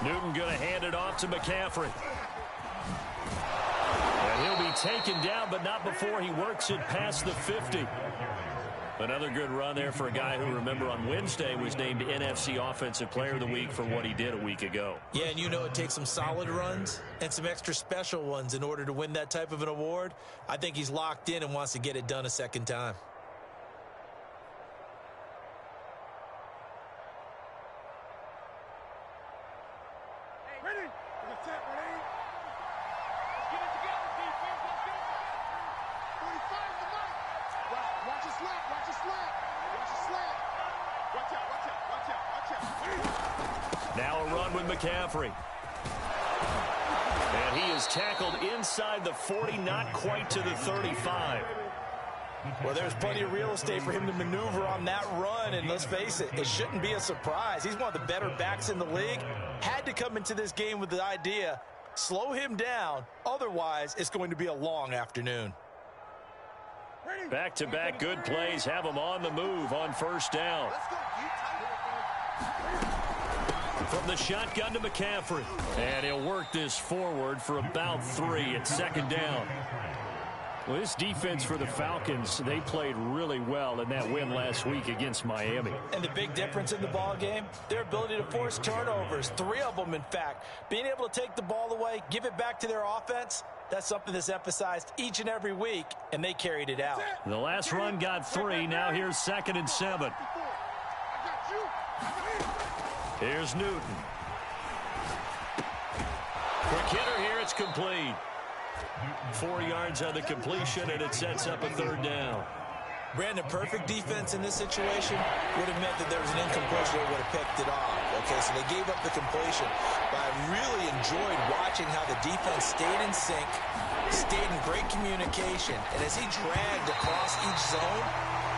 Newton going to hand it off to McCaffrey. And he'll be taken down, but not before he works it past the 50. Another good run there for a guy who, remember, on Wednesday was named NFC Offensive Player of the Week for what he did a week ago. Yeah, and you know it takes some solid runs and some extra special ones in order to win that type of an award. I think he's locked in and wants to get it done a second time. Now a run with McCaffrey. And he is tackled inside the 40, not quite to the 35. Well, there's plenty of real estate for him to maneuver on that run, and let's face it, it shouldn't be a surprise. He's one of the better backs in the league. Had to come into this game with the idea, slow him down, otherwise it's going to be a long afternoon. Back-to-back good plays have him on the move on first down. From the shotgun to McCaffrey. And he'll work this forward for about 3 at second down. Well, this defense for the Falcons, they played really well in that win last week against Miami. And the big difference in the ball game, their ability to force turnovers, 3 of them, in fact. Being able to take the ball away, give it back to their offense, that's something that's emphasized each and every week, and they carried it out. The last run got 3. Now here's 2nd and 7. Here's Newton. Quick hitter here. It's complete. 4 yards on the completion, and it sets up a 3rd down. Brandon, perfect defense in this situation would have meant that there was an incompletion. They would have picked it off. Okay, so they gave up the completion. But I really enjoyed watching how the defense stayed in sync, stayed in great communication. And as he dragged across each zone,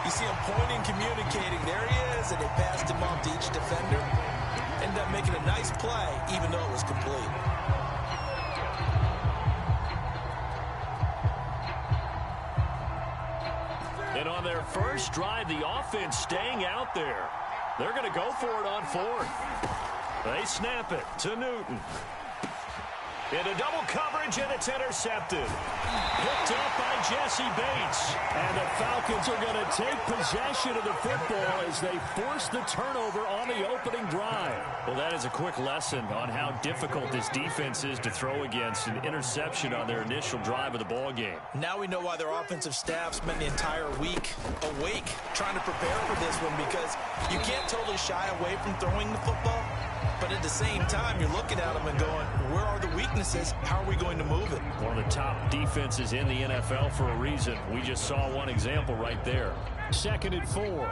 you see him pointing, communicating. There he is, and they passed him off to each defender. Ended up making a nice play, even though it was complete. And on their first drive, the offense staying out there. They're going to go for it on 4th. They snap it to Newton. Into double coverage, and it's intercepted. Picked up by Jesse Bates. And the Falcons are going to take possession of the football as they force the turnover on the opening drive. Well, that is a quick lesson on how difficult this defense is to throw against an interception on their initial drive of the ball game. Now we know why their offensive staff spent the entire week awake trying to prepare for this one, because you can't totally shy away from throwing the football. But at the same time, you're looking at them and going, where are the weaknesses? How are we going to move it? One of the top defenses in the NFL for a reason. We just saw one example right there. 2nd and 4.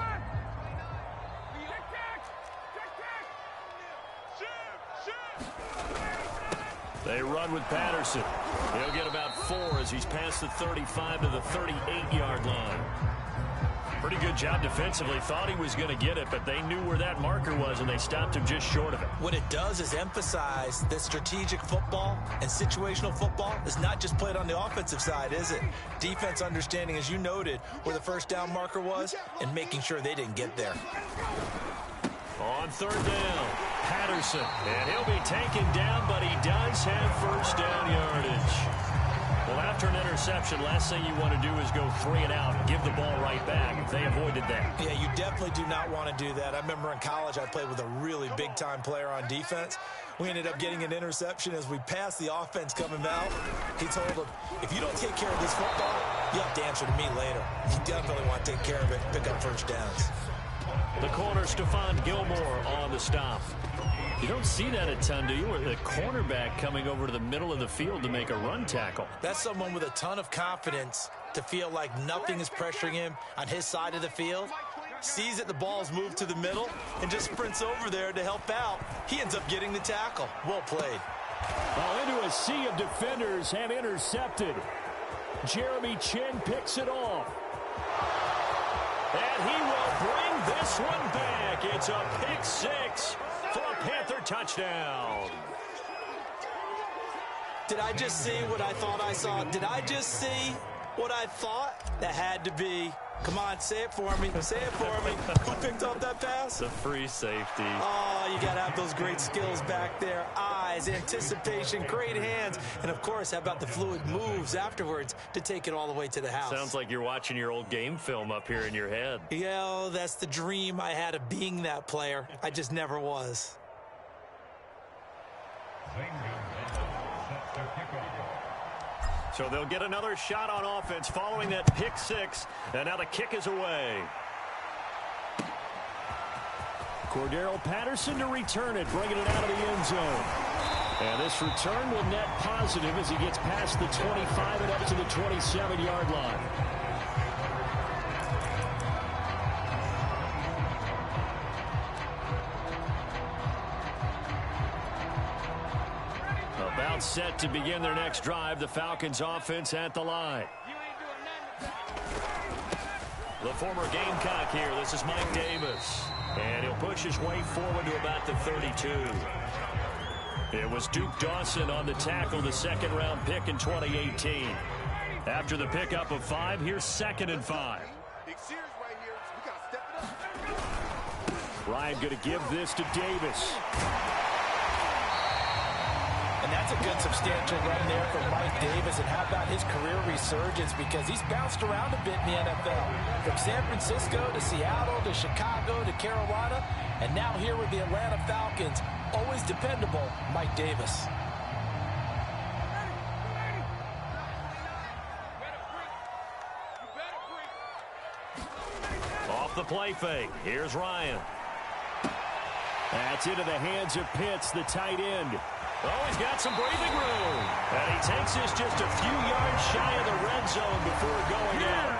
They run with Patterson. He'll get about 4 as he's past the 35 to the 38-yard line. Pretty good job defensively. Thought he was going to get it, but they knew where that marker was, and they stopped him just short of it. What it does is emphasize that strategic football and situational football is not just played on the offensive side, is it? Defense understanding, as you noted, where the first down marker was and making sure they didn't get there. On 3rd down, Patterson. And he'll be taken down, but he does have first down yardage. Well, after an interception, last thing you want to do is go 3 and out and give the ball right back. They avoided that. Yeah, you definitely do not want to do that. I remember in college I played with a really big-time player on defense. We ended up getting an interception as we passed the offense coming out. He told him, if you don't take care of this football, you'll have to answer to me later. You definitely want to take care of it and pick up first downs. The corner, Stephon Gilmore, on the stop. You don't see that a ton, do you? Or the cornerback coming over to the middle of the field to make a run tackle. That's someone with a ton of confidence to feel like nothing is pressuring him on his side of the field. Sees that the ball's moved to the middle and just sprints over there to help out. He ends up getting the tackle. Well played. Well, into a sea of defenders have intercepted. Jeremy Chin picks it off. And he will bring this one back. It's a pick 6 for a Panther touchdown. Did I just see what I thought I saw? Did I just see what I thought? That had to be Come on, say it for me. Say it for me. Who picked off that pass? The free safety. Oh, you got to have those great skills back there. Eyes, anticipation, great hands. And, of course, how about the fluid moves afterwards to take it all the way to the house? Sounds like you're watching your old game film up here in your head. Yeah, oh, that's the dream I had of being that player. I just never was. So they'll get another shot on offense following that pick six. And now the kick is away. Cordero Patterson to return it, bringing it out of the end zone. And this return will net positive as he gets past the 25 and up to the 27-yard line. About set to begin their next drive. The Falcons offense at the line. The former Gamecock here. This is Mike Davis. And he'll push his way forward to about the 32. It was Duke Dawson on the tackle, the second-round pick in 2018. After the pickup of 5, here's 2nd and 5. Ryan going to give this to Davis. And that's a good substantial run there from Mike Davis. And how about his career resurgence? Because he's bounced around a bit in the NFL. From San Francisco to Seattle to Chicago to Carolina. And now here with the Atlanta Falcons. Always dependable, Mike Davis. Off the play fake. Here's Ryan. That's into the hands of Pitts, the tight end. Oh, he's got some breathing room. And he takes this just a few yards shy of the red zone before going out.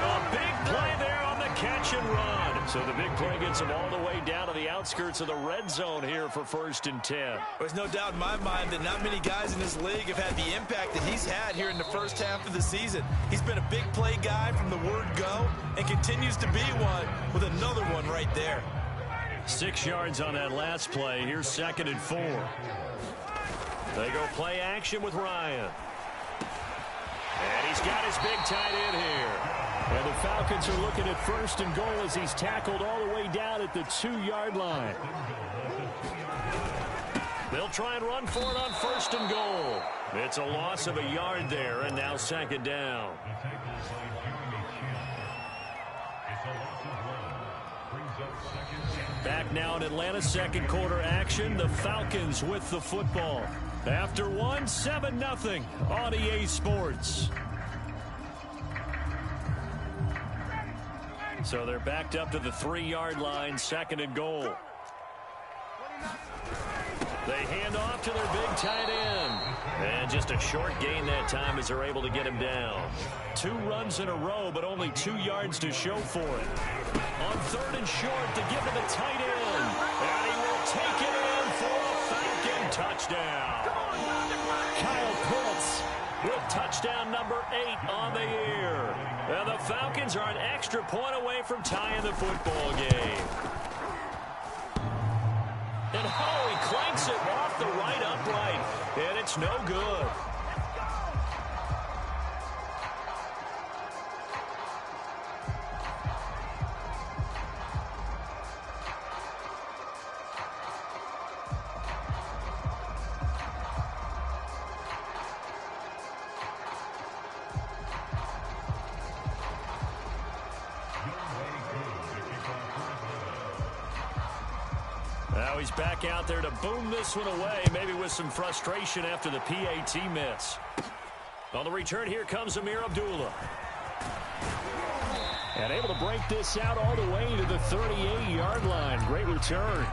A big play there on the catch and run. So the big play gets him all the way down to the outskirts of the red zone here for 1st and 10. There's no doubt in my mind that not many guys in this league have had the impact that he's had here in the first half of the season. He's been a big play guy from the word go and continues to be one with another one right there. 6 yards on that last play. Here's 2nd and 4. They go play action with Ryan. And he's got his big tight end here. And the Falcons are looking at 1st and goal as he's tackled all the way down at the 2-yard line. They'll try and run for it on 1st and goal. It's a loss of a yard there, and now 2nd down. Back now in Atlanta, 2nd quarter action. The Falcons with the football. After 7-0 on EA Sports. So they're backed up to the 3-yard line, 2nd and goal. They hand off to their big tight end. And just a short gain that time as they're able to get him down. 2 runs in a row, but only 2 yards to show for it. On 3rd and short to give to the tight end. And he will take it in for a Falcon touchdown. Kyle Pitts with touchdown number 8 on the year. And the Falcons are an extra point away from tying the football game. And oh, he clanks it off the right upright. And it's no good. Now he's back out there to boom this one away, maybe with some frustration after the PAT miss. On the return, here comes Amir Abdullah. And able to break this out all the way to the 38-yard line. Great return.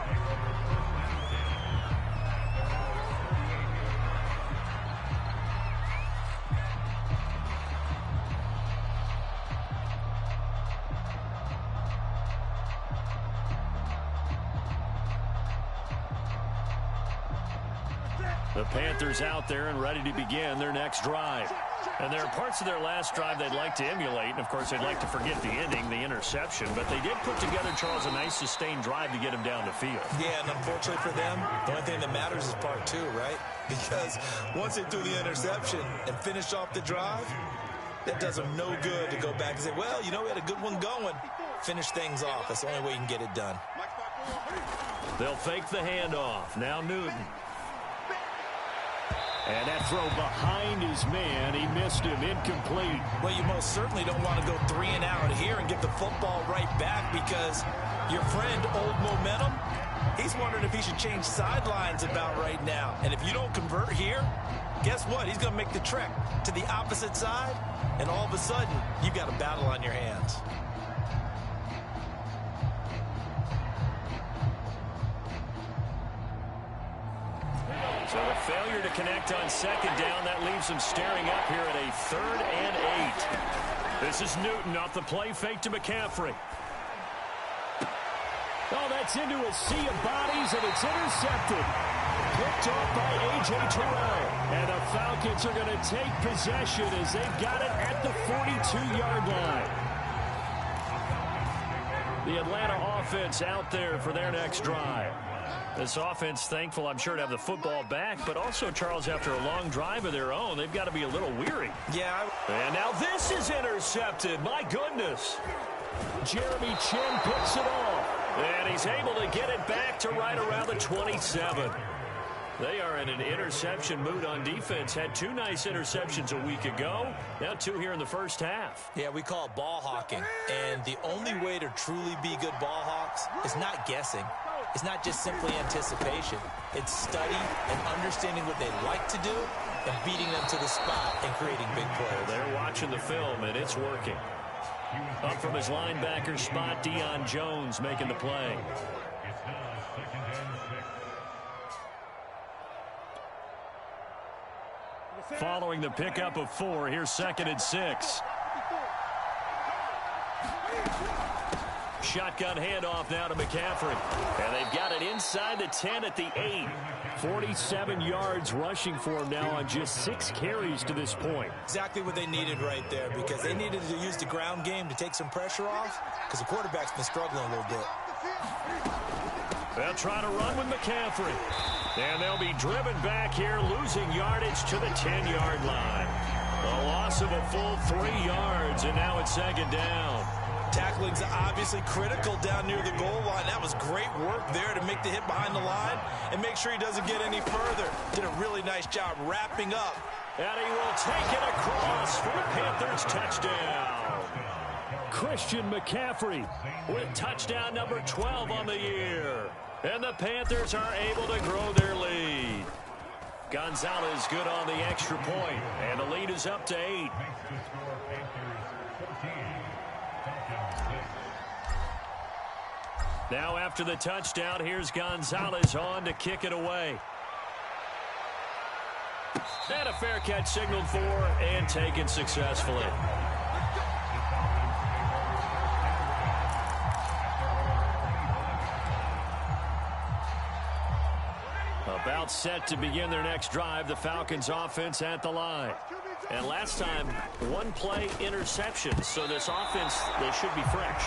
The Panthers out there and ready to begin their next drive. And there are parts of their last drive they'd like to emulate. And, of course, they'd like to forget the ending, the interception. But they did put together, Charles, a nice sustained drive to get him down the field. Yeah, and unfortunately for them, the only thing that matters is part 2, right? Because once they threw the interception and finished off the drive, That does them no good to go back and say, well, you know, we had a good one going. Finish things off. That's the only way you can get it done. They'll fake the handoff. Now Newton. And that throw behind his man. He missed him. Incomplete. Well, you most certainly don't want to go 3 and out here and get the football right back, because your friend, Old Momentum, he's wondering if he should change sidelines about right now. And if you don't convert here, guess what? He's going to make the trek to the opposite side, and all of a sudden, you've got a battle on your hands. So the failure to connect on second down, that leaves him staring up here at a 3rd and 8. This is Newton off the play fake to McCaffrey. Oh, that's into a sea of bodies, and it's intercepted. Picked off by A.J. Terrell. And the Falcons are going to take possession as they've got it at the 42-yard line. The Atlanta offense out there for their next drive. This offense thankful, I'm sure, to have the football back, but also, Charles, after a long drive of their own, they've got to be a little weary. Yeah. And now this is intercepted. My goodness. Jeremy Chin picks it off. And he's able to get it back to right around the 27. They are in an interception mood on defense. Had 2 nice interceptions a week ago. Now 2 here in the first half. Yeah, we call it ball hawking. And the only way to truly be good ball hawks is not guessing. It's not just simply anticipation. It's study and understanding what they like to do and beating them to the spot and creating big plays. They're watching the film, and it's working. Up from his linebacker spot, Deion Jones making the play. Following the pickup of 4, here's 2nd and 6. Shotgun handoff now to McCaffrey. And they've got it inside the 10 at the 8. 47 yards rushing for him now on just 6 carries to this point. Exactly what they needed right there, because they needed to use the ground game to take some pressure off, because the quarterback's been struggling a little bit. They'll try to run with McCaffrey. And they'll be driven back here, losing yardage to the 10-yard line. A loss of a full 3 yards, and now it's 2nd down. Tackling's obviously critical down near the goal line. That was great work there to make the hit behind the line and make sure he doesn't get any further. Did a really nice job wrapping up. And he will take it across for the Panthers touchdown. Christian McCaffrey with touchdown number 12 on the year. And the Panthers are able to grow their lead. Gonzalez good on the extra point, and the lead is up to 8. Now after the touchdown, here's Gonzalez on to kick it away. And a fair catch signaled for and taken successfully. About set to begin their next drive, the Falcons offense at the line. And last time, 1 play interception, so this offense, they should be fresh.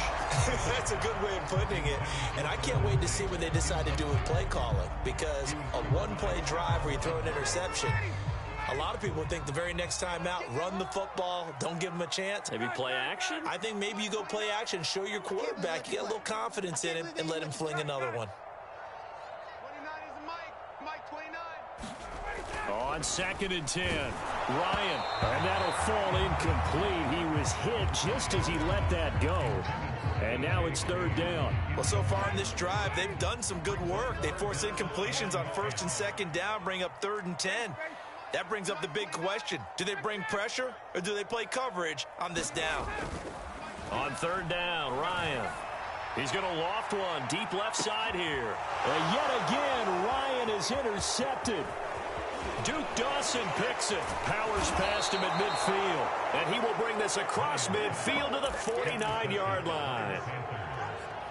That's a good way of putting it. And I can't wait to see what they decide to do with play calling, because a 1-play drive where you throw an interception, a lot of people think the very next time out, run the football, don't give them a chance. Maybe play action? I think maybe you go play action, show your quarterback, you get a little confidence in him, and let him fling another one. On 2nd and 10, Ryan. And that'll fall incomplete. He was hit just as he let that go. And now it's 3rd down. Well, so far in this drive, they've done some good work. They force incompletions on 1st and 2nd down, bring up 3rd and 10. That brings up the big question. Do they bring pressure or do they play coverage on this down? On 3rd down, Ryan. He's going to loft one deep left side here. And yet again, Ryan is intercepted. Duke Dawson picks it. Powers past him at midfield. And he will bring this across midfield to the 49-yard line.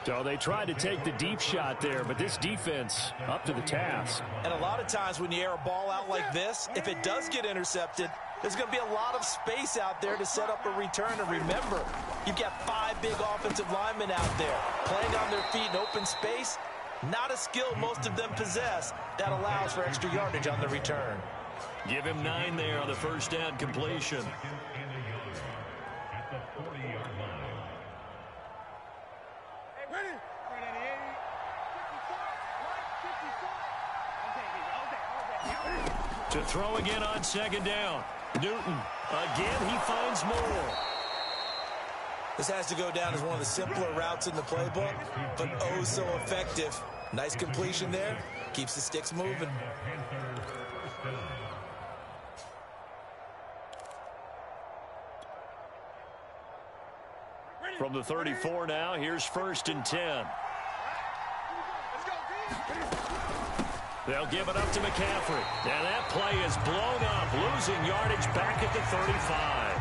So they tried to take the deep shot there, but this defense up to the task. And a lot of times when you air a ball out like this, if it does get intercepted, there's going to be a lot of space out there to set up a return. And remember, you've got 5 big offensive linemen out there playing on their feet in open space. Not a skill most of them possess that allows for extra yardage on the return. Give him 9 there on the first down completion. To throw again on second down. Newton, again, he finds more. This has to go down as one of the simpler routes in the playbook, but oh so effective. Nice completion there. Keeps the sticks moving. From the 34 now, here's 1st and 10. They'll give it up to McCaffrey. And that play is blown up, losing yardage back at the 35.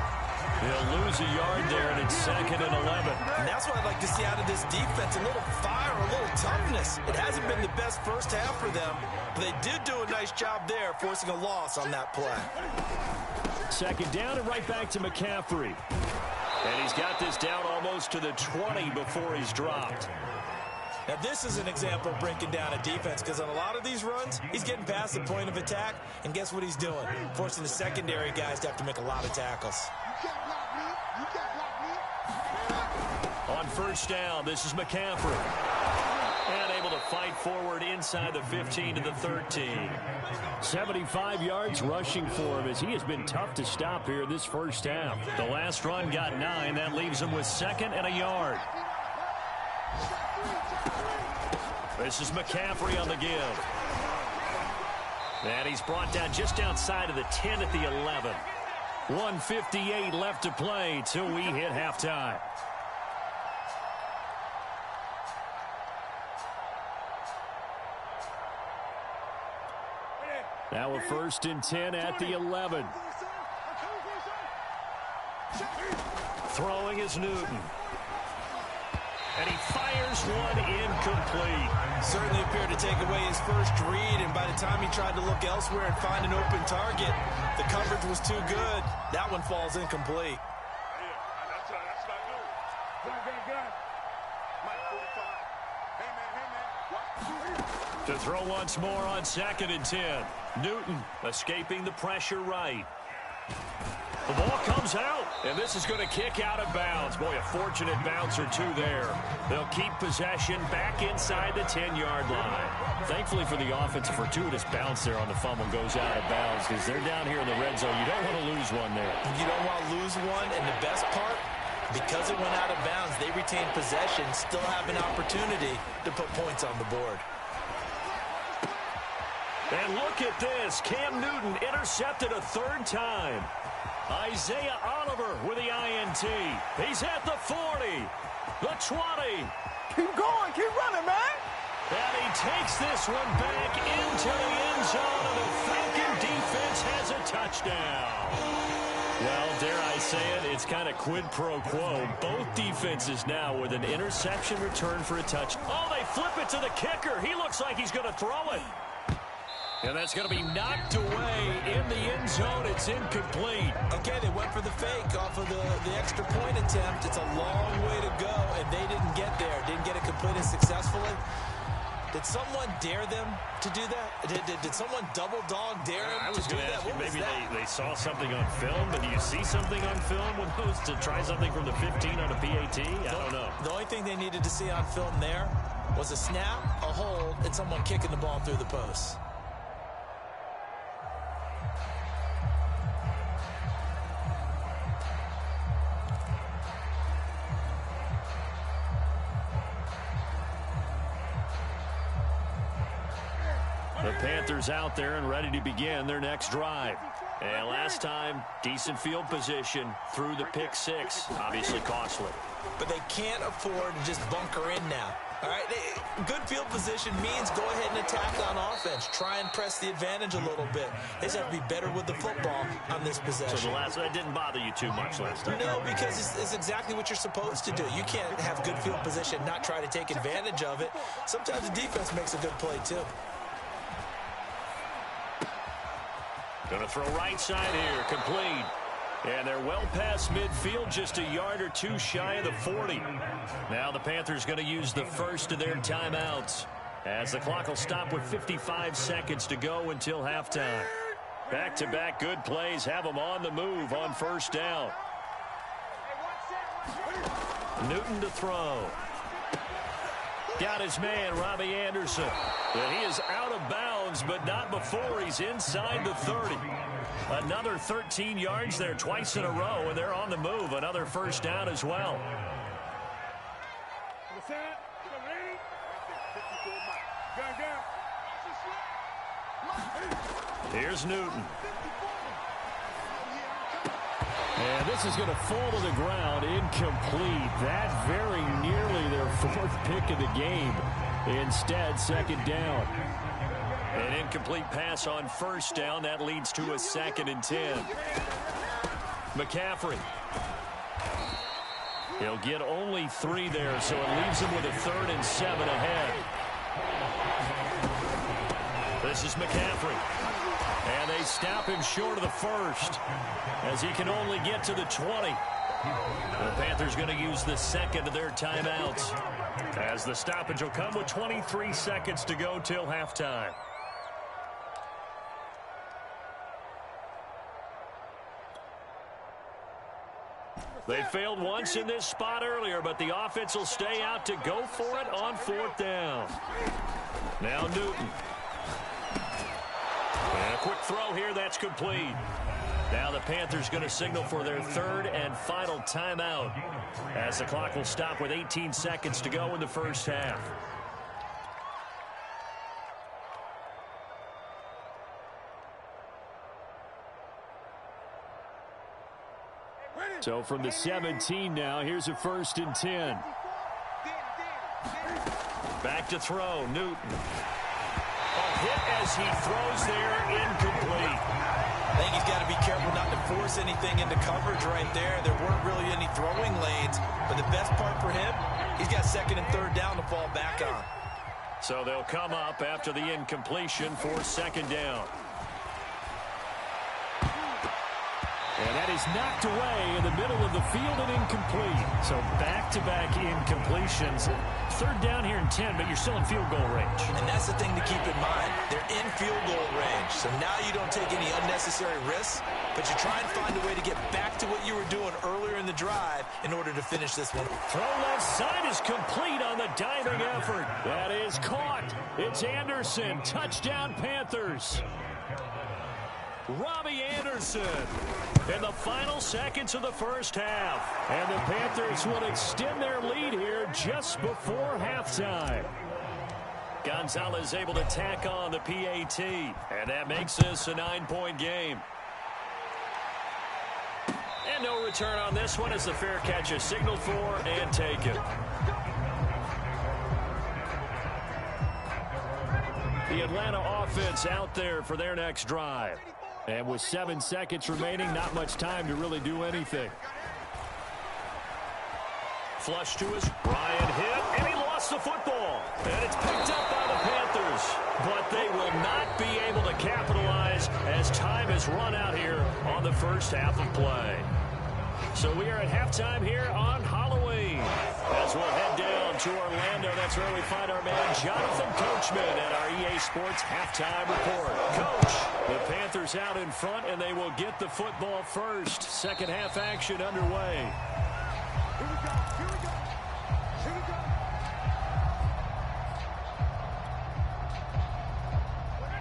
They'll lose a yard there, and it's 2nd and 11. And that's what I'd like to see out of this defense, a little fire, a little toughness. It hasn't been the best first half for them, but they did do a nice job there, forcing a loss on that play. 2nd down and right back to McCaffrey. And he's got this down almost to the 20 before he's dropped. Now, this is an example of breaking down a defense, because on a lot of these runs, he's getting past the point of attack, and guess what he's doing? Forcing the secondary guys to have to make a lot of tackles. On 1st down, this is McCaffrey. And able to fight forward inside the 15 to the 13. 75 yards rushing for him as he has been tough to stop here this first half. The last run got 9. That leaves him with 2nd and a yard. This is McCaffrey on the give. And he's brought down just outside of the 10 at the 11. 1:58 left to play till we hit halftime. Now a 1st and 10 at the 11. Throwing is Newton. And he fires one incomplete. Certainly appeared to take away his first read, and by the time he tried to look elsewhere and find an open target, the coverage was too good. That one falls incomplete. To throw once more on 2nd and 10. Newton escaping the pressure right. The ball comes out, and this is going to kick out of bounds. Boy, a fortunate bounce or two there. They'll keep possession back inside the 10-yard line. Thankfully for the offense, a fortuitous bounce there on the fumble goes out of bounds because they're down here in the red zone. You don't want to lose one there. You don't want to lose one, and the best part, because it went out of bounds, they retain possession, still have an opportunity to put points on the board. And look at this. Cam Newton intercepted a 3rd time. Isaiah Oliver with the INT. He's at the 40, the 20. Keep going, keep running, man. And he takes this one back into the end zone, and the Falcon defense has a touchdown. Well, dare I say it, it's kind of quid pro quo. Both defenses now with an interception return for a touch. Oh, they flip it to the kicker. He looks like he's going to throw it. And that's going to be knocked away in the end zone. It's incomplete. Okay, they went for the fake off of the extra point attempt. It's a long way to go, and they didn't get there. Didn't get it completed successfully. Did someone dare them to do that? Did someone double dog dare them to do that? I was going to ask you, maybe they saw something on film, but do you see something on film with those to try something from the 15 on a PAT? I don't know. The only thing they needed to see on film there was a snap, a hold, and someone kicking the ball through the post. The Panthers out there and ready to begin their next drive. And last time, decent field position through the pick 6. Obviously costly. But they can't afford to just bunker in now. All right, good field position means go ahead and attack on offense. Try and press the advantage a little bit. They just have to be better with the football on this possession. So that didn't bother you too much last time? No, because it's exactly what you're supposed to do. You can't have good field position and not try to take advantage of it. Sometimes the defense makes a good play, too. Going to throw right side here, complete. And they're well past midfield, just a yard or two shy of the 40. Now the Panthers going to use the first of their timeouts as the clock will stop with 55 seconds to go until halftime. Back-to-back good plays have them on the move on first down. Newton to throw. Got his man, Robbie Anderson. And he is out of bounds, but not before he's inside the 30. Another 13 yards there twice in a row, and they're on the move. Another first down as well. Here's Newton. And this is going to fall to the ground, incomplete. That very nearly their fourth pick of the game. Instead, second down. An incomplete pass on first down. That leads to a 2nd and 10. McCaffrey. He'll get only 3 there, so it leaves him with a 3rd and 7 ahead. This is McCaffrey. And they stop him short of the first, as he can only get to the 20. The Panthers going to use the second of their timeouts, as the stoppage will come with 23 seconds to go till halftime. They failed once in this spot earlier, but the offense will stay out to go for it on 4th down. Now Newton. And a quick throw here, that's complete. Now the Panthers going to signal for their 3rd and final timeout, as the clock will stop with 18 seconds to go in the first half. So from the 17 now, here's a 1st and 10. Back to throw, Newton. A hit as he throws there, incomplete. I think he's got to be careful not to force anything into coverage right there. There weren't really any throwing lanes, but the best part for him, he's got 2nd and 3rd down to fall back on. So they'll come up after the incompletion for 2nd down. And that is knocked away in the middle of the field and incomplete. So back-to-back incompletions. 3rd down here in 10, but you're still in field goal range. And that's the thing to keep in mind. They're in field goal range. So now you don't take any unnecessary risks, but you try and find a way to get back to what you were doing earlier in the drive in order to finish this one. Throw left side is complete on the diving effort. That is caught. It's Anderson. Touchdown, Panthers. Robbie Anderson in the final seconds of the first half. And the Panthers will extend their lead here just before halftime. Gonzalez able to tack on the PAT, and that makes this a 9-point game. And no return on this one as the fair catch is signaled for and taken. The Atlanta offense out there for their next drive. And with 7 seconds remaining, not much time to really do anything. Flush to his Ryan hit, and he lost the football. And it's picked up by the Panthers. But they will not be able to capitalize as time has run out here on the first half of play. So we are at halftime here on Halloween. As we'll head down to Orlando, that's where we find our man Jonathan Coachman at our EA Sports Halftime Report. Coach, the Panthers out in front, and they will get the football first. Second half action underway. Here we go. Here we go. Here we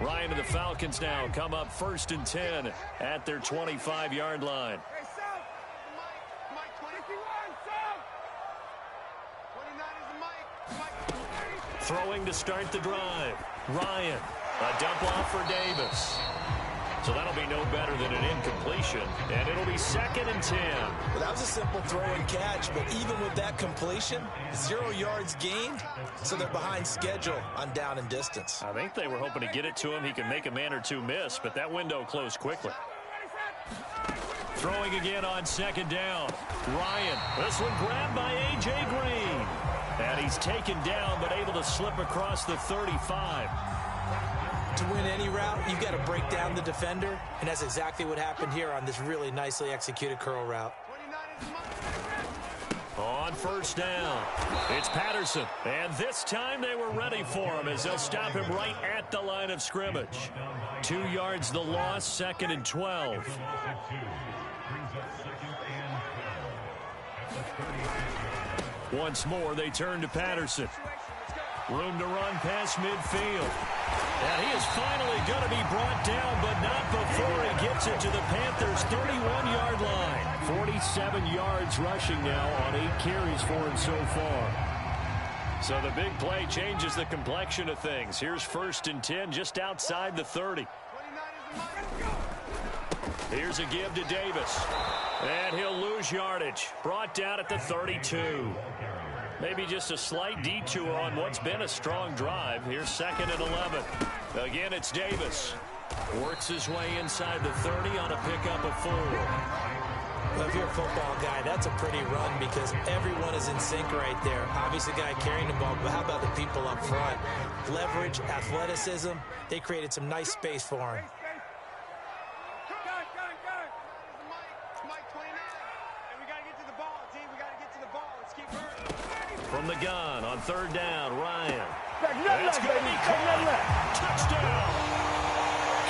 go. Ryan and the Falcons now come up 1st and 10 at their 25-yard line. Hey, South. Mike 21, South. 29 is the Mike. Throwing to start the drive. Ryan, a dump off for Davis. So that'll be no better than an incompletion, and it'll be 2nd and 10. Well, that was a simple throw and catch, but even with that completion, 0 yards gained, so they're behind schedule on down and distance. I think they were hoping to get it to him. He can make a man or two miss, but that window closed quickly. Throwing again on 2nd down. Ryan, this one grabbed by A.J. Green. And he's taken down, but able to slip across the 35. To win any route, you've got to break down the defender, and that's exactly what happened here on this really nicely executed curl route. On first down, it's Patterson. And this time they were ready for him as they'll stop him right at the line of scrimmage. 2 yards the loss, 2nd and 12. Once more, they turn to Patterson. Room to run past midfield. And he is finally going to be brought down, but not before he gets it to the Panthers' 31-yard line. 47 yards rushing now on 8 carries for him so far. So the big play changes the complexion of things. Here's 1st and 10 just outside the 30. Here's a give to Davis. And he'll lose yardage. Brought down at the 32. Maybe just a slight detour on what's been a strong drive. Here's 2nd and 11. Again, it's Davis. Works his way inside the 30 on a pickup of 4. Well, if you're a football guy, that's a pretty run because everyone is in sync right there. Obviously, the guy carrying the ball, but how about the people up front? Leverage, athleticism, they created some nice space for him. From the gun on 3rd down, Ryan. That's going to be caught. Touchdown.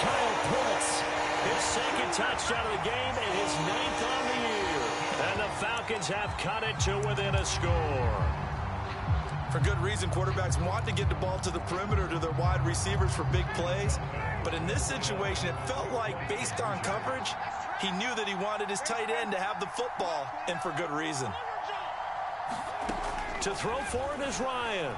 Kyle Pitts, his 2nd touchdown of the game and his 9th on the year. And the Falcons have cut it to within a score. For good reason, quarterbacks want to get the ball to the perimeter to their wide receivers for big plays. But in this situation, it felt like, based on coverage, he knew that he wanted his tight end to have the football, and for good reason. To throw for it is Ryan.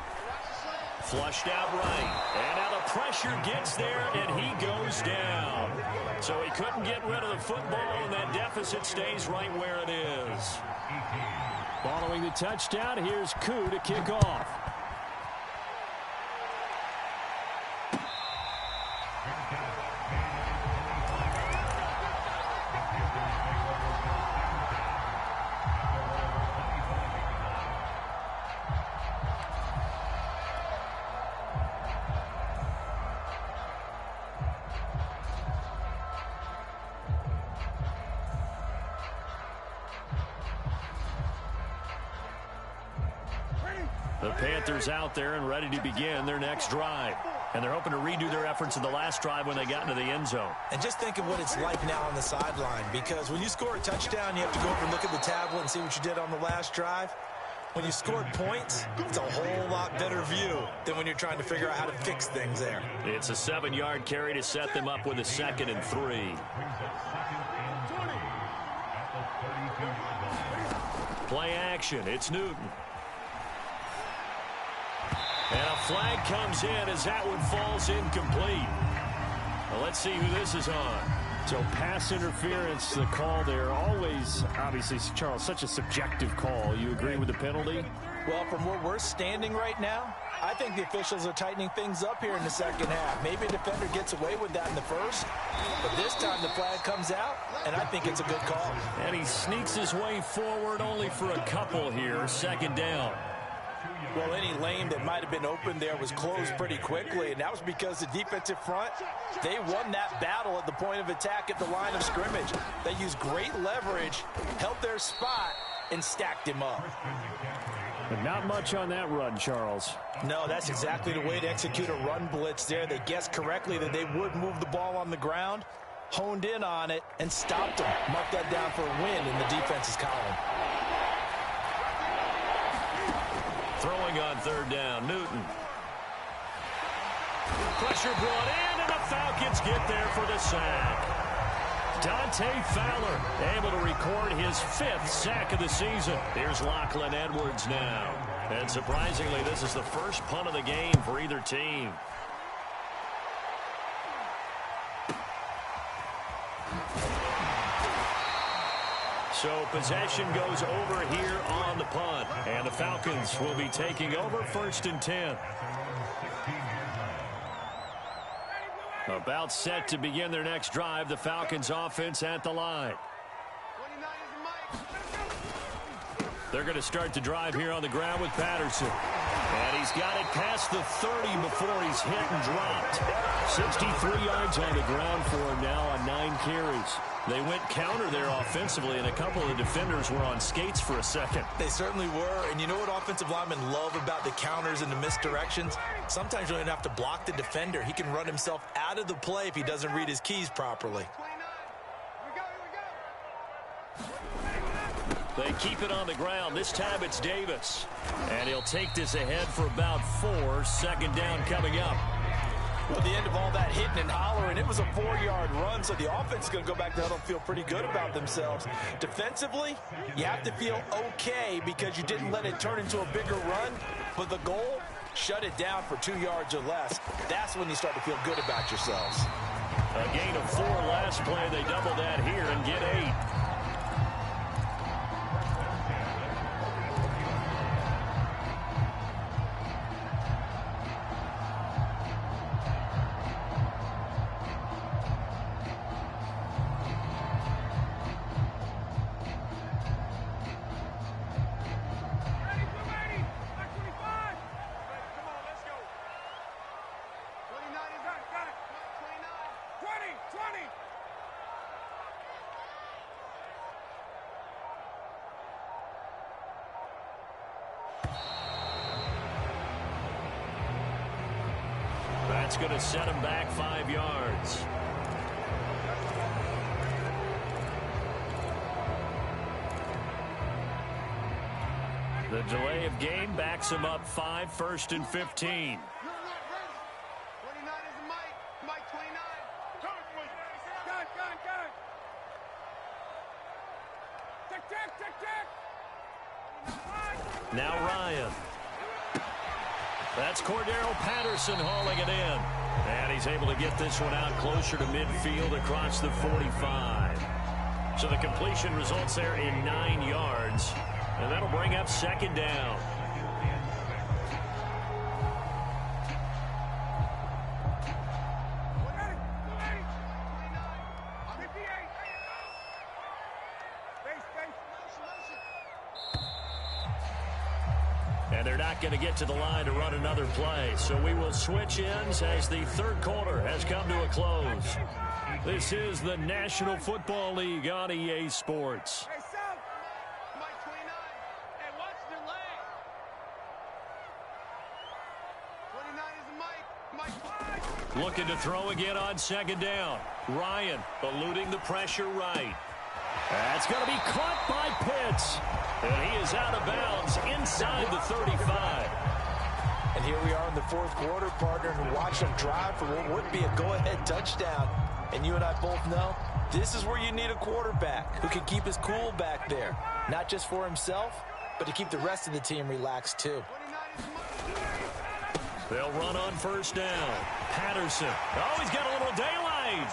Flushed out right. And now the pressure gets there, and he goes down. So he couldn't get rid of the football, and that deficit stays right where it is. Following the touchdown, here's Koo to kick off. The Panthers out there and ready to begin their next drive. And they're hoping to redo their efforts in the last drive when they got into the end zone. And just think of what it's like now on the sideline, because when you score a touchdown, you have to go over and look at the tablet and see what you did on the last drive. When you scored points, it's a whole lot better view than when you're trying to figure out how to fix things there. It's a 7-yard carry to set them up with a 2nd and 3. Play action. It's Newton. And a flag comes in as that one falls incomplete. Well, let's see who this is on. So pass interference, the call there. Always, obviously, Charles, such a subjective call. You agree with the penalty? Well, from where we're standing right now, I think the officials are tightening things up here in the 2nd half. Maybe a defender gets away with that in the 1st, but this time the flag comes out, and I think it's a good call. And he sneaks his way forward only for a couple here. 2nd down. Well, any lane that might have been open there was closed pretty quickly, and that was because the defensive front, they won that battle at the point of attack at the line of scrimmage. They used great leverage, held their spot, and stacked him up. But not much on that run, Charles. No, that's exactly the way to execute a run blitz there. They guessed correctly that they would move the ball on the ground, honed in on it, and stopped them. Mark that down for a win in the defense's column. Throwing on 3rd down, Newton. Pressure brought in, and the Falcons get there for the sack. Dante Fowler able to record his 5th sack of the season. Here's Lachlan Edwards now. And surprisingly, this is the first punt of the game for either team. So possession goes over here on the punt. And the Falcons will be taking over 1st and 10. About set to begin their next drive. The Falcons offense at the line. They're going to start the drive here on the ground with Patterson. And he's got it past the 30 before he's hit and dropped. 63 yards on the ground for him now on 9 carries. They went counter there offensively, and a couple of the defenders were on skates for a second. They certainly were, and you know what offensive linemen love about the counters and the misdirections? Sometimes you don't even have to block the defender. He can run himself out of the play if he doesn't read his keys properly. They keep it on the ground. This time it's Davis. And he'll take this ahead for about 4. Second down coming up. Well, at the end of all that hitting and hollering, it was a 4-yard run, so the offense is going to go back to huddle and feel pretty good about themselves. Defensively, you have to feel okay because you didn't let it turn into a bigger run, but the goal, shut it down for 2 yards or less. That's when you start to feel good about yourselves. A gain of 4 last play. They double that here and get 8. That's going to set him back 5 yards. The delay of game backs him up 5, 1st and 15. Now Ryan. That's Cordero Patterson hauling it in. And he's able to get this one out closer to midfield across the 45. So the completion results there in 9 yards. And that'll bring up second down. And they're not going to get to the line to run another play. So we will switch ends as the third quarter has come to a close. This is the National Football League on EA Sports. Looking to throw again on second down. Ryan eluding the pressure right. That's going to be caught by Pitts. And he is out of bounds inside the 35. And here we are in the fourth quarter, partner, and watch them drive for what would be a go-ahead touchdown. And you and I both know this is where you need a quarterback who can keep his cool back there. Not just for himself, but to keep the rest of the team relaxed too. They'll run on first down. Patterson. Oh, he's got a little daylight.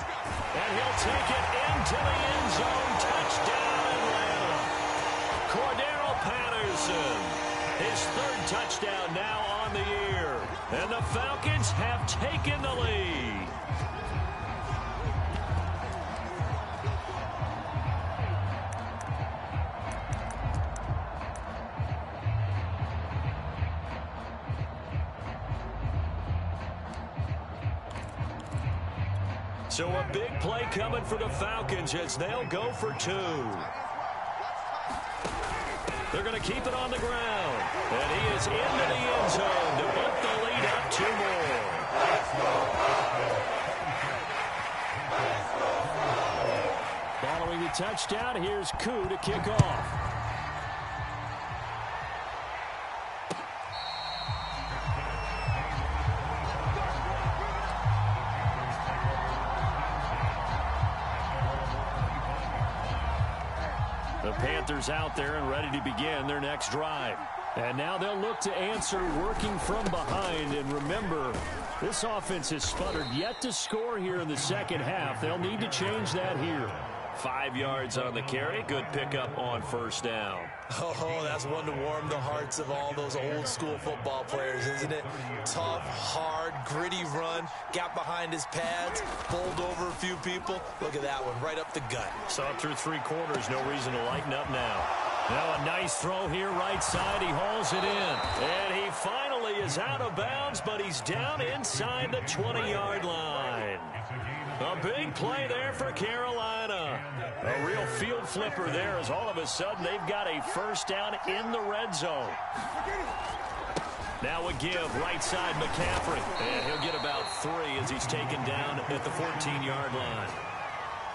And he'll take it into the end zone. Touchdown, Atlanta. Cordero Patterson. His third touchdown now on the year. And the Falcons have taken the lead. So a big play coming for the Falcons as they'll go for 2. They're going to keep it on the ground. And he is into the end zone to bump the lead up 2 more. Following the touchdown, here's Koo to kick off. The Panthers out there and ready to begin their next drive. And now they'll look to answer working from behind. And remember, this offense has sputtered yet to score here in the second half. They'll need to change that here. 5 yards on the carry. Good pickup on first down. Oh, that's one to warm the hearts of all those old school football players, isn't it? Tough, hard, gritty run. Got behind his pads, bowled over a few people. Look at that one, right up the gut. Saw it through 3 quarters. No reason to lighten up now. Now a nice throw here right side. He hauls it in. And he finally nearly is out of bounds, but he's down inside the 20-yard line. A big play there for Carolina. A real field flipper there as all of a sudden they've got a first down in the red zone. Now a give, right side McCaffrey. And he'll get about 3 as he's taken down at the 14-yard line.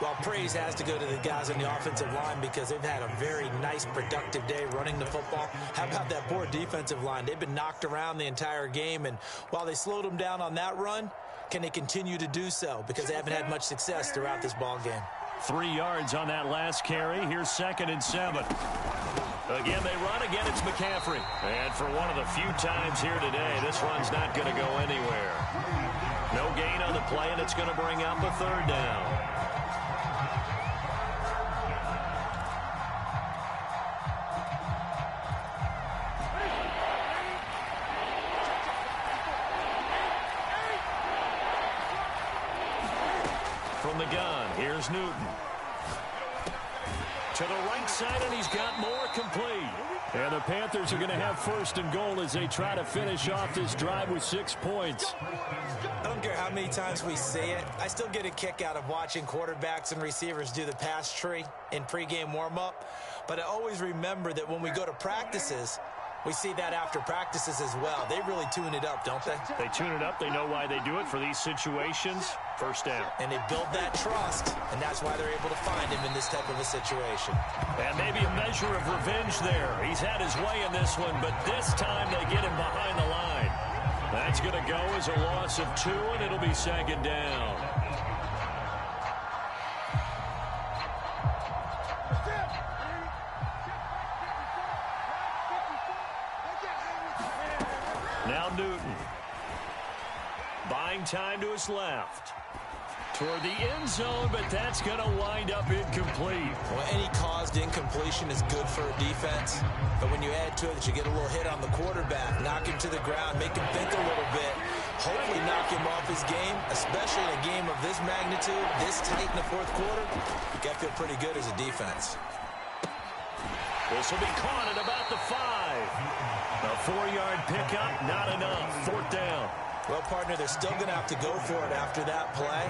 Well, praise has to go to the guys on the offensive line because they've had a very nice, productive day running the football. How about that poor defensive line? They've been knocked around the entire game, and while they slowed them down on that run, can they continue to do so? Because they haven't had much success throughout this ball game. 3 yards on that last carry. Here's 2nd and 7. Again, they run. Again, it's McCaffrey. And for one of the few times here today, this run's not going to go anywhere. No gain on the play, and it's going to bring up a 3rd down. From the gun, here's Newton. To the right side, and he's got more complete. And the Panthers are going to have 1st and goal as they try to finish off this drive with 6 points. I don't care how many times we say it. I still get a kick out of watching quarterbacks and receivers do the pass tree in pregame warm-up. But I always remember that when we go to practices, we see that after practices as well. They really tune it up, don't they? They tune it up. They know why they do it for these situations. First down. And they build that trust, and that's why they're able to find him in this type of a situation. And maybe a measure of revenge there. He's had his way in this one, but this time they get him behind the line. That's going to go as a loss of 2, and it'll be 2nd down. Now Newton. Buying time to his left. Toward the end zone, but that's going to wind up incomplete. Well, any caused incompletion is good for a defense. But when you add to it that you get a little hit on the quarterback, knock him to the ground, make him think a little bit, hopefully knock him off his game, especially in a game of this magnitude, this tight in the 4th quarter, you got to feel pretty good as a defense. This will be caught at about the 5. A 4-yard pickup, not enough. 4th down. Well, partner, they're still going to have to go for it after that play.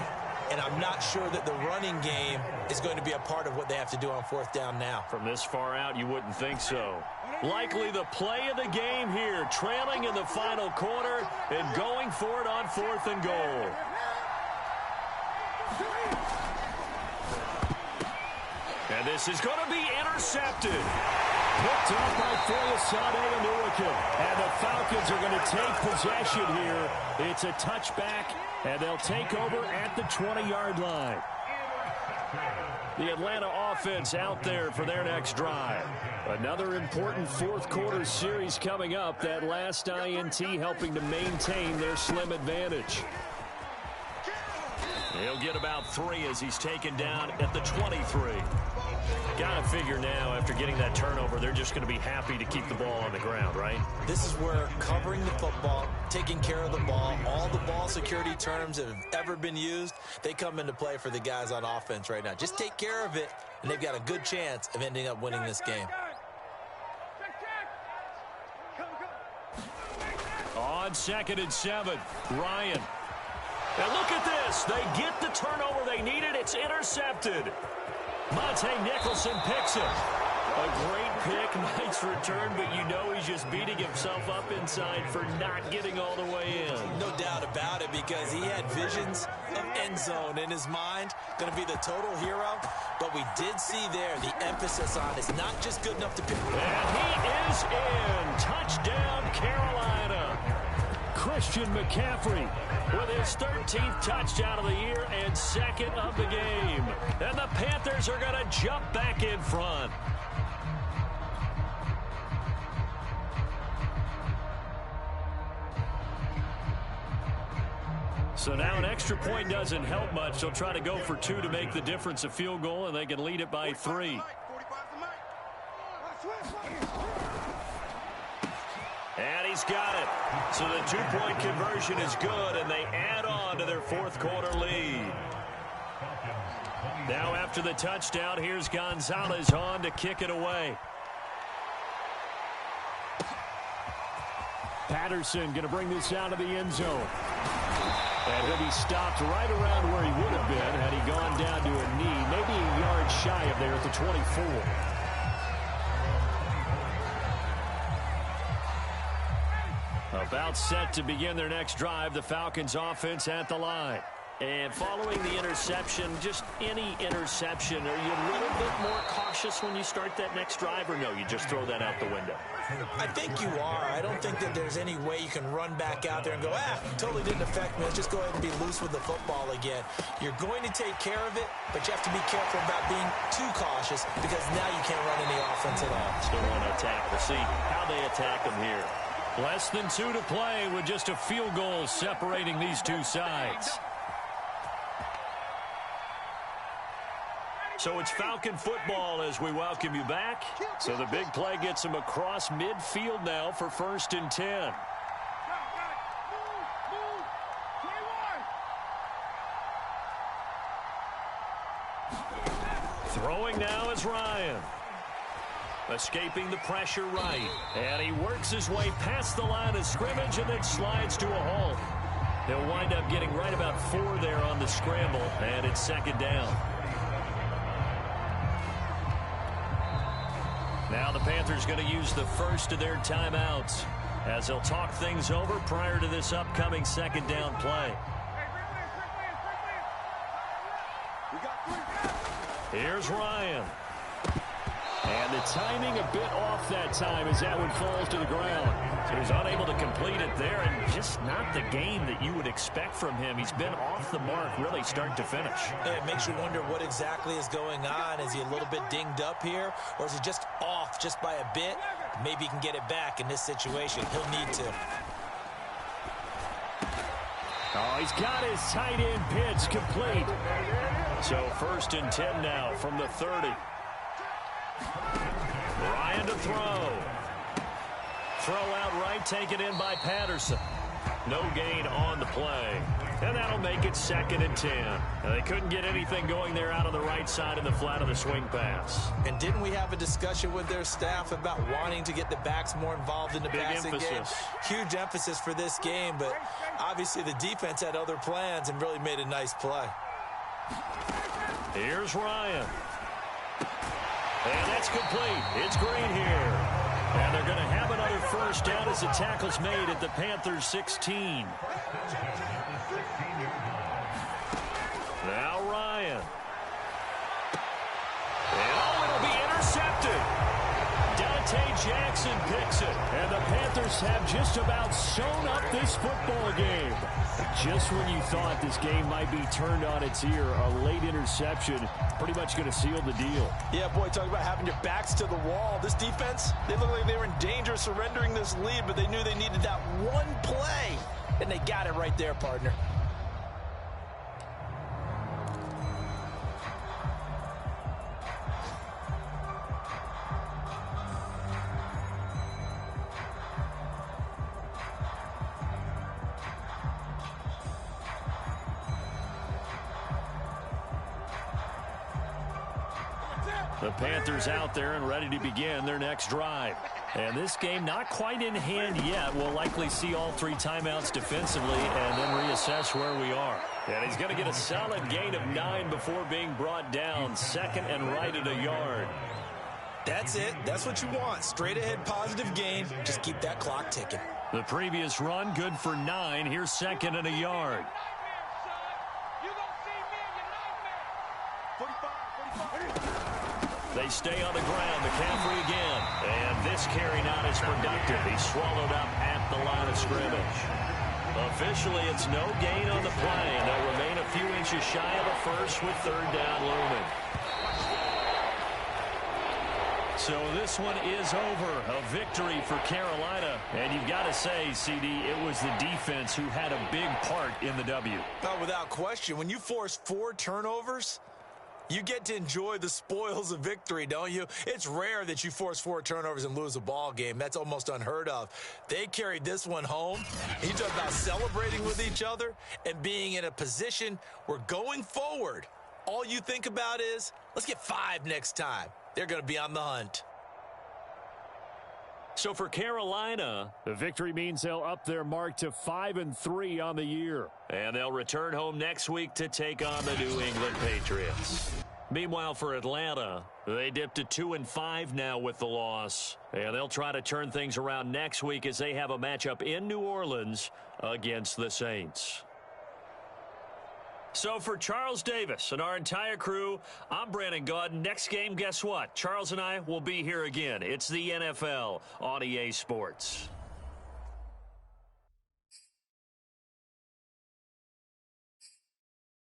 And I'm not sure that the running game is going to be a part of what they have to do on 4th down now. From this far out, you wouldn't think so. Likely the play of the game here, trailing in the final quarter and going for it on 4th and goal. And this is going to be intercepted. Picked off by Foyesade and Uwaka. And the Falcons are going to take possession here. It's a touchback, and they'll take over at the 20-yard line. The Atlanta offense out there for their next drive. Another important 4th quarter series coming up. That last INT helping to maintain their slim advantage. He'll get about 3 as he's taken down at the 23. Got to figure now, after getting that turnover, they're just going to be happy to keep the ball on the ground, right? This is where covering the football, taking care of the ball, all the ball security terms that have ever been used, they come into play for the guys on offense right now. Just take care of it, and they've got a good chance of ending up winning this game. On 2nd and 7, Ryan. And look at this. They get the turnover they needed. It's intercepted. Monte Nicholson picks it. A great pick, nice return, but you know he's just beating himself up inside for not getting all the way in. No doubt about it, because he had visions of end zone in his mind. Going to be the total hero, but we did see there the emphasis on it's not just good enough to pick. And he is in. Touchdown, Carolina. Christian McCaffrey with his 13th touchdown of the year and 2nd of the game. And the Panthers are going to jump back in front. So now an extra point doesn't help much. They'll try to go for 2 to make the difference a field goal, and they can lead it by 3. And he's got it. So the 2-point conversion is good, and they add on to their 4th quarter lead. Now after the touchdown, here's Gonzalez on to kick it away. Patterson going to bring this out of the end zone. And he'll be stopped right around where he would have been had he gone down to a knee, maybe a yard shy of there at the 24. About set to begin their next drive, the Falcons offense at the line. And following the interception, just any interception, are you a little bit more cautious when you start that next drive, or no, you just throw that out the window? I think you are. I don't think that there's any way you can run back out there and go, totally didn't affect me. Let's just go ahead and be loose with the football again. You're going to take care of it, but you have to be careful about being too cautious because now you can't run any offense at all. Still want to attack. We'll see how they attack them here. Less than 2 to play with just a field goal separating these two sides. So it's Falcon football as we welcome you back. So the big play gets them across midfield now for 1st and 10. Throwing now is Ryan. Escaping the pressure right. And he works his way past the line of scrimmage and then slides to a halt. He'll wind up getting right about 4 there on the scramble, and it's 2nd down. Now the Panthers going to use the first of their timeouts as they'll talk things over prior to this upcoming 2nd down play. Here's Ryan. And the timing a bit off that time as that one falls to the ground. So he's unable to complete it there, and just not the game that you would expect from him. He's been off the mark really start to finish. It makes you wonder what exactly is going on. Is he a little bit dinged up here, or is he just off just by a bit? Maybe he can get it back in this situation. He'll need to. Oh, he's got his tight end pitch complete. So 1st and 10 now from the 30. Ryan to throw. Throw out right, taken in by Patterson. No gain on the play. And that'll make it 2nd and 10. Now, they couldn't get anything going there out on the right side in the flat of the swing pass. And didn't we have a discussion with their staff about wanting to get the backs more involved in the passing game? Huge emphasis for this game, but obviously the defense had other plans and really made a nice play. Here's Ryan. And that's complete. It's Green here. And they're going to have another 1st down as the tackle's made at the Panthers 16. Now Ryan. And it'll be intercepted. Dante Jackson picks it. And the Panthers have just about sewn up this football game. Just when you thought this game might be turned on its ear, a late interception pretty much going to seal the deal. Yeah, boy, talk about having your backs to the wall. This defense, they look like they were in danger of surrendering this lead, but they knew they needed that one play, and they got it right there, partner. The Panthers out there and ready to begin their next drive. And this game not quite in hand yet. We'll likely see all 3 timeouts defensively and then reassess where we are. And he's going to get a solid gain of 9 before being brought down. 2nd and right at a yard. That's it. That's what you want. Straight ahead positive gain. Just keep that clock ticking. The previous run good for 9. Here's 2nd and a yard. They stay on the ground. McCaffrey again. And this carry not as productive. He's swallowed up at the line of scrimmage. Officially, it's no gain on the play, and they'll remain a few inches shy of a 1st with 3rd down looming. So this one is over. A victory for Carolina. And you've got to say, CD, it was the defense who had a big part in the W. Oh, without question. When you force 4 turnovers, you get to enjoy the spoils of victory, don't you? It's rare that you force 4 turnovers and lose a ball game. That's almost unheard of. They carried this one home. You talk about celebrating with each other and being in a position where going forward, all you think about is, let's get 5 next time. They're going to be on the hunt. So for Carolina, the victory means they'll up their mark to 5-3 on the year. And they'll return home next week to take on the New England Patriots. Meanwhile, for Atlanta, they dipped to 2-5 now with the loss. And they'll try to turn things around next week as they have a matchup in New Orleans against the Saints. So for Charles Davis and our entire crew, I'm Brandon Gaudin. Next game, guess what? Charles and I will be here again. It's the NFL on EA Sports.